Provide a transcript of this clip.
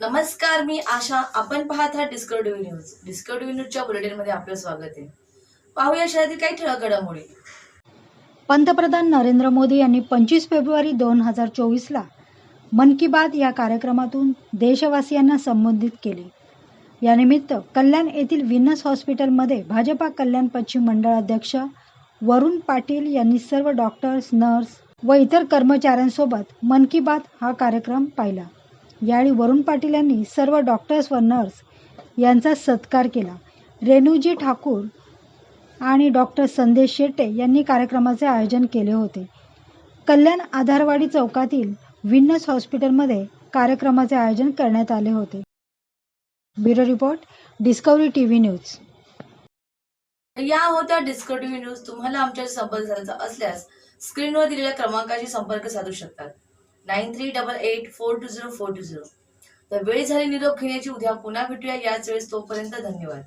नमस्कार, मी आशा. आपण पाहत आहात डिस्कव्हरी न्यूज. डिस्कव्हरी न्यूजच्या बुलेटिनमध्ये आपलं स्वागत आहे. पाहूया शहरातील काही ठळक घडामोडी. पंतप्रधान नरेंद्र मोदी यांनी 25 फेब्रुवारी 2024ला मन की बात या कार्यक्रमातून देशवासियांना संबोधित केले. यानिमित्त कल्याण येथील विनस हॉस्पिटलमध्ये भाजपा कल्याण पश्चिम मंडळ अध्यक्ष वरुण पाटील यांनी सर्व डॉक्टर्स, नर्स व इतर कर्मचाऱ्यांसोबत मन की बात हा कार्यक्रम पाहिला. यावेळी वरुण पाटील यांनी सर्व डॉक्टर्स व नर्स यांचा सत्कार केला. रेणूजी ठाकूर आणि डॉक्टर संदेश शेट्टे यांनी कार्यक्रमाचे आयोजन केले होते. कल्याण आधारवाडी चौकातील विनस हॉस्पिटलमध्ये कार्यक्रमाचे आयोजन करण्यात आले होते. Bureau report, discovery TV news. या होत्या डिस्कव्हरी न्यूज. तुम्हाला आमच्याशी संपर्क साधायचा असल्यास स्क्रीनवर दिलेल्या क्रमांकाशी संपर्क साधू शकतात. 9388420420. तर वेळ झाली निरोप घेण्याची. उद्या पुन्हा भेटूया याच वेळेस. तोपर्यंत धन्यवाद.